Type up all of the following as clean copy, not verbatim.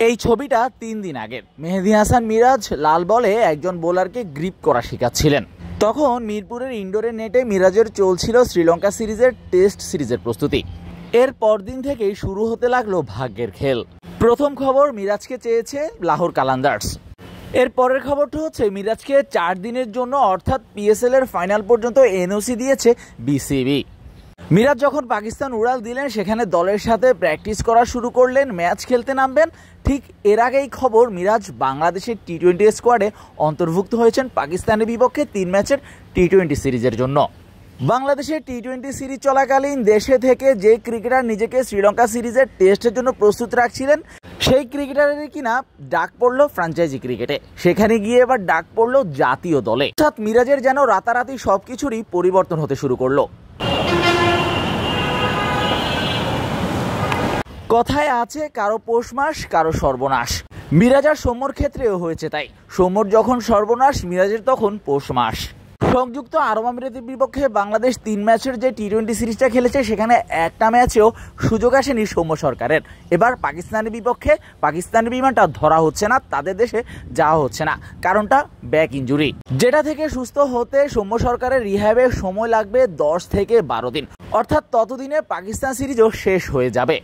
এই ছবিটা 3 দিন আগের। মেহেদী হাসান মিরাজ লাল বলে একজন বোলারকে গ্রিপ করা শেখাচ্ছিলেন। তখন মিরপুরের ইনডোরের নেটে মিরাজের চলছিল শ্রীলঙ্কা সিরিজের টেস্ট সিরিজের প্রস্তুতি। এর পরদিন থেকেই শুরু হতে লাগলো ভাগ্যের খেল। প্রথম খবর, মিরাজকে চেয়েছে লাহোর কালান্দার্স। এর পরের খবরটা হচ্ছে মিরাজকে 4 দিনের জন্য অর্থাৎ পিএসএল এর ফাইনাল পর্যন্ত এনওসি দিয়েছে বিসিবি। মিরাজ যখন পাকিস্তান উড়াল দিলেন সেখানে দলের সাথে প্র্যাকটিস করা শুরু করলেন, ম্যাচ খেলতে নামবেন। ঠিক এর আগেই খবর, মিরাজ বাংলাদেশের টি-20 স্কোয়াডে অন্তর্ভুক্ত হয়েছেন পাকিস্তানের বিপক্ষে 3 ম্যাচের টি-20 সিরিজের জন্য। বাংলাদেশের টি-20 সিরিজ চলাকালীন দেশে থেকে যে ক্রিকেটার নিজেকে শ্রীলঙ্কা সিরিজের টেস্টের জন্য প্রস্তুত রাখছিলেন সেই ক্রিকেটারেরই কিনা ডাক পড়লো ফ্র্যাঞ্চাইজি ক্রিকেটে। সেখানে গিয়ে এবার ডাক পড়লো জাতীয় দলে। অর্থাৎ মিরাজের যেন রাতারাতি সবকিছুরই পরিবর্তন হতে শুরু করলো। কথায় আছে কারো পৌষ মাস কারো সর্বনাশ। মিরাজ আর সৌম্যর ক্ষেত্রেও হয়েছে তাই। সৌম্যর যখন সর্বনাশ, মিরাজের তখন পৌষ মাস। সংযুক্ত আরব আমিরাতের বিপক্ষে বাংলাদেশ 3 ম্যাচের যে টি-20 সিরিজটা খেলেছে সেখানে একটা ম্যাচেও সুযোগ আসেনি সৌম্য সরকারের। এবার পাকিস্তানের বিপক্ষে পাকিস্তানের বিমানটা ধরা হচ্ছে না, তাদের দেশে যাওয়া হচ্ছে না। কারণটা ব্যাক ইঞ্জুরি, যেটা থেকে সুস্থ হতে সৌম্য সরকারের রিহ্যাবে সময় লাগবে 10 থেকে 12 দিন। অর্থাৎ ততদিনে পাকিস্তান সিরিজও শেষ হয়ে যাবে।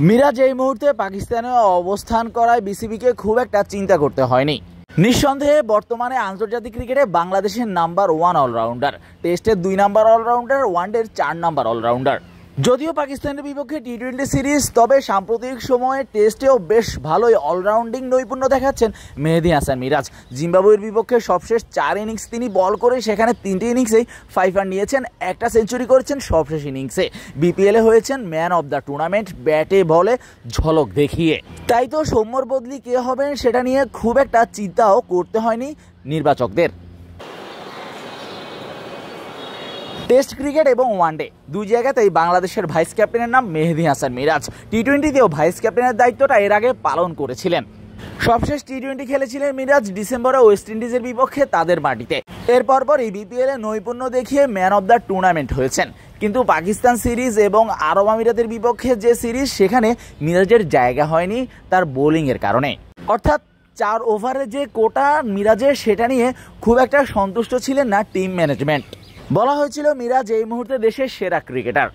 মিরাজ এই মুহূর্তে পাকিস্তানে অবস্থান করায় বিসিবিকে খুব একটা চিন্তা করতে হয়নি। নিঃসন্দেহে বর্তমানে আন্তর্জাতিক ক্রিকেটে বাংলাদেশের নাম্বার 1 অলরাউন্ডার, টেস্টের 2 নাম্বার অলরাউন্ডার, ওয়ানডের 4 নাম্বার অলরাউন্ডার। যদিও পাকিস্তানের বিপক্ষে টি-20 সিরিজ, তবে সাম্প্রতিক সময়ে টেস্টেও বেশ ভালোই অলরাউন্ডিং নৈপুণ্য দেখাচ্ছেন মেহেদী হাসান মিরাজ। জিম্বাবুয়ের বিপক্ষে সবশেষ 4 ইনিংস তিনি বল করে সেখানে 3টি ইনিংসেই 5 রান নিয়েছেন, একটা সেঞ্চুরি করেছেন সবশেষ ইনিংসে। বিপিএলে হয়েছেন ম্যান অব দ্য টুর্নামেন্ট ব্যাটে বলে ঝলক দেখিয়ে। তাই তো সৌম্যর বদলি কে হবেন সেটা নিয়ে খুব একটা চিন্তাও করতে হয়নি নির্বাচকদের। টেস্ট ক্রিকেট এবং ওয়ানডে 2 জায়গাতেই বাংলাদেশের ভাইস ক্যাপ্টেনের নাম মেহেদী হাসান মিরাজ। টি-20তেও ভাইস ক্যাপ্টেনের দায়িত্বটা এর আগে পালন করেছিলেন। সবশেষ টি-20 খেলেছিলেন মিরাজ ডিসেম্বরে ওয়েস্ট ইন্ডিজের বিপক্ষে তাদের মাটিতে। এর পরপরই বিপিএলে নৈপুণ্য দেখিয়ে ম্যান অব দ্য টুর্নামেন্ট হয়েছেন। কিন্তু পাকিস্তান সিরিজ এবং আরব আমিরাতের বিপক্ষে যে সিরিজ, সেখানে মিরাজের জায়গা হয়নি তার বোলিংয়ের কারণে। অর্থাৎ 4 ওভারে যে কোটা মিরাজের, সেটা নিয়ে খুব একটা সন্তুষ্ট ছিলেন না টিম ম্যানেজমেন্ট। বলা হয়েছিল মিরাজ এই মুহূর্তে দেশের সেরা ক্রিকেটার,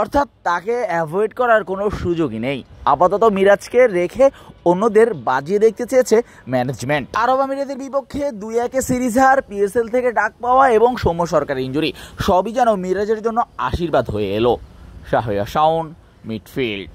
অর্থাৎ তাকে অ্যাভয়েড করার কোনো সুযোগই নেই। আপাতত মিরাজকে রেখে অন্যদের বাজিয়ে দেখতে চেয়েছে ম্যানেজমেন্ট। আরব আমিরাতের বিপক্ষে 2-1 সিরিজ হার, পিএসএল থেকে ডাক পাওয়া এবং সৌম্য সরকারের ইঞ্জুরি সবই যেন মিরাজের জন্য আশীর্বাদ হয়ে এলো। শাহরিয়ার শাওন, মিডফিল্ড।